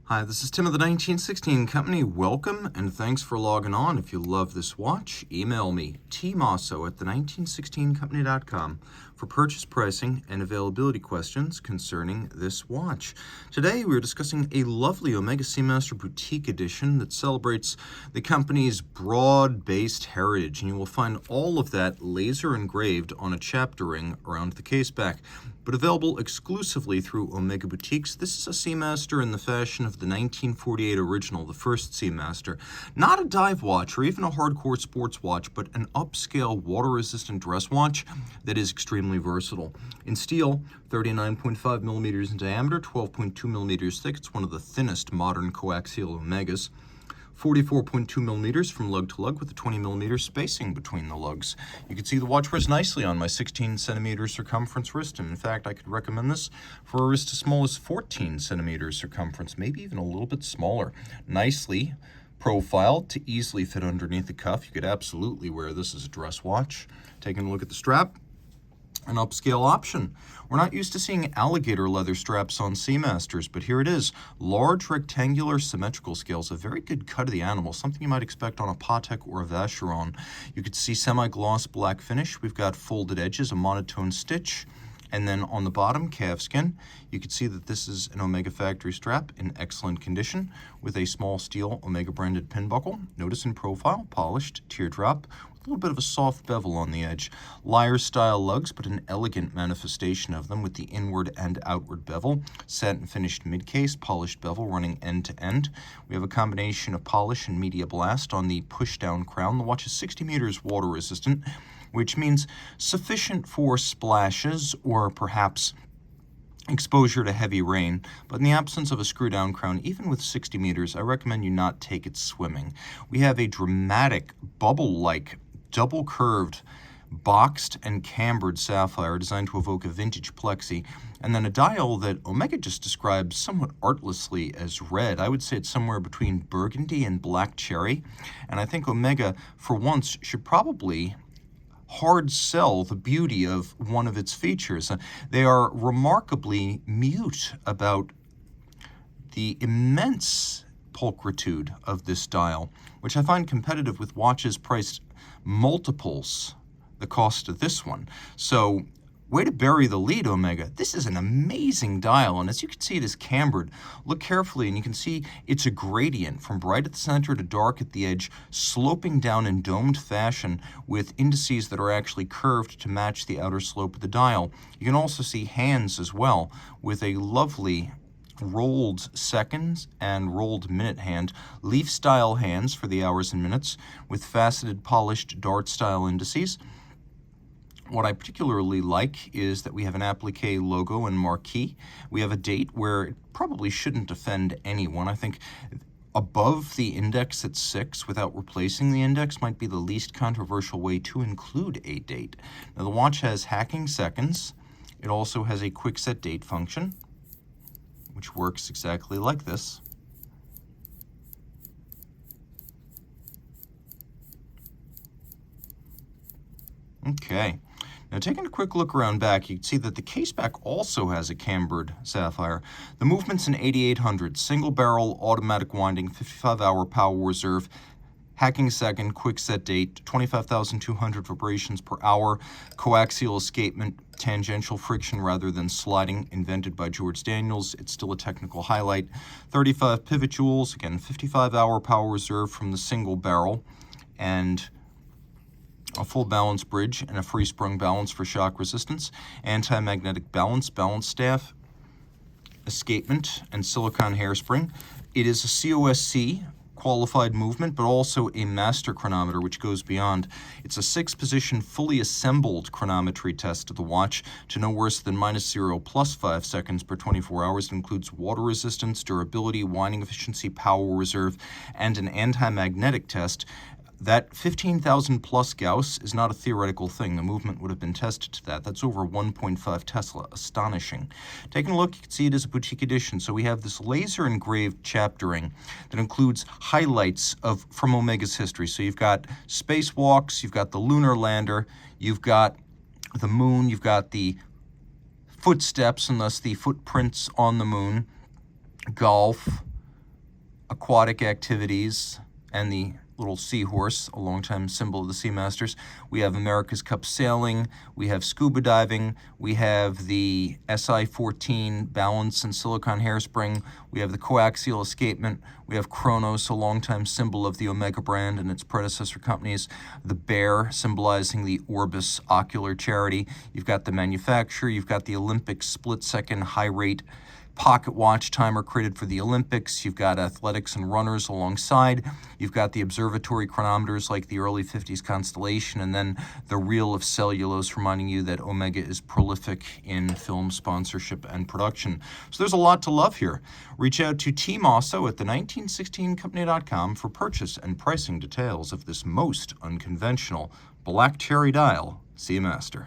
Hi, this is Tim of the 1916 Company. Welcome and thanks for logging on. If you love this watch, email me, tmosso@the1916company.com for purchase pricing and availability questions concerning this watch. Today we're discussing a lovely Omega Seamaster Boutique Edition that celebrates the company's broad-based heritage, and you will find all of that laser engraved on a chapter ring around the case back. But available exclusively through Omega Boutiques. This is a Seamaster in the fashion of the 1948 original, the first Seamaster. Not a dive watch or even a hardcore sports watch, but an upscale water-resistant dress watch that is extremely versatile. In steel, 39.5 millimeters in diameter, 12.2 millimeters thick. It's one of the thinnest modern coaxial Omegas. 44.2 millimeters from lug to lug with a 20 millimeter spacing between the lugs. You can see the watch wears nicely on my 16 centimeter circumference wrist, and in fact I could recommend this for a wrist as small as 14 centimeters circumference, maybe even a little bit smaller. Nicely profiled to easily fit underneath the cuff. You could absolutely wear this as a dress watch. Taking a look at the strap, an upscale option. We're not used to seeing alligator leather straps on Seamasters, but here it is. Large rectangular symmetrical scales, a very good cut of the animal, something you might expect on a Patek or a Vacheron. You could see semi-gloss black finish. We've got folded edges, a monotone stitch, and then on the bottom, calfskin. You can see that this is an Omega factory strap in excellent condition with a small steel Omega branded pin buckle. Notice in profile, polished teardrop, a little bit of a soft bevel on the edge. Lyre style lugs, but an elegant manifestation of them with the inward and outward bevel. Satin finished mid-case, polished bevel running end to end. We have a combination of polish and media blast on the push-down crown. The watch is 60 meters water resistant, which means sufficient for splashes or perhaps exposure to heavy rain, but in the absence of a screw-down crown, even with 60 meters, I recommend you not take it swimming. We have a dramatic bubble-like double-curved, boxed and cambered sapphire designed to evoke a vintage plexi, and then a dial that Omega just describes somewhat artlessly as red. I would say it's somewhere between burgundy and black cherry, and I think Omega, for once, should probably hard sell the beauty of one of its features. They are remarkably mute about the immense pulchritude of this dial, which I find competitive with watches priced multiples the cost of this one. So, way to bury the lead, Omega. This is an amazing dial, and as you can see, it is cambered. Look carefully, and you can see it's a gradient from bright at the center to dark at the edge, sloping down in domed fashion with indices that are actually curved to match the outer slope of the dial. You can also see hands as well, with a lovely rolled seconds and rolled minute hand, leaf style hands for the hours and minutes with faceted polished dart style indices. What I particularly like is that we have an applique logo and marquee. We have a date where it probably shouldn't offend anyone. I think above the index at 6 without replacing the index might be the least controversial way to include a date. Now the watch has hacking seconds. It also has a quick set date function, which works exactly like this. Okay, now taking a quick look around back, you can see that the case back also has a cambered sapphire. The movement's an 8800, single barrel, automatic winding, 55-hour power reserve, hacking second, quick set date, 25,200 vibrations per hour, coaxial escapement, tangential friction rather than sliding, invented by George Daniels. It's still a technical highlight. 35 pivot jewels, again, 55-hour power reserve from the single barrel, and a full balance bridge and a free sprung balance for shock resistance, anti-magnetic balance, balance staff, escapement, and silicone hairspring. It is a COSC qualified movement, but also a master chronometer, which goes beyond. It's a 6-position, fully assembled chronometry test of the watch to no worse than -0 plus 5 seconds per 24 hours. It includes water resistance, durability, winding efficiency, power reserve, and an anti-magnetic test. That 15,000 plus Gauss is not a theoretical thing. The movement would have been tested to that. That's over 1.5 Tesla. Astonishing. Taking a look, you can see it is a boutique edition. So we have this laser engraved chaptering that includes highlights from Omega's history. So you've got spacewalks, you've got the lunar lander, you've got the moon, you've got the footsteps and thus the footprints on the moon, golf, aquatic activities and the little seahorse, a longtime symbol of the Seamasters. We have America's Cup sailing, we have scuba diving, we have the SI-14 balance and silicone hairspring, we have the coaxial escapement, we have Kronos, a longtime symbol of the Omega brand and its predecessor companies, the bear symbolizing the Orbis ocular charity. You've got the manufacturer, you've got the Olympic split-second high-rate pocket watch timer created for the Olympics. You've got athletics and runners alongside. You've got the observatory chronometers like the early 50s Constellation, and then the reel of cellulose reminding you that Omega is prolific in film sponsorship and production. So there's a lot to love here. Reach out to Team Mosso at the1916company.com for purchase and pricing details of this most unconventional black cherry dial Seamaster.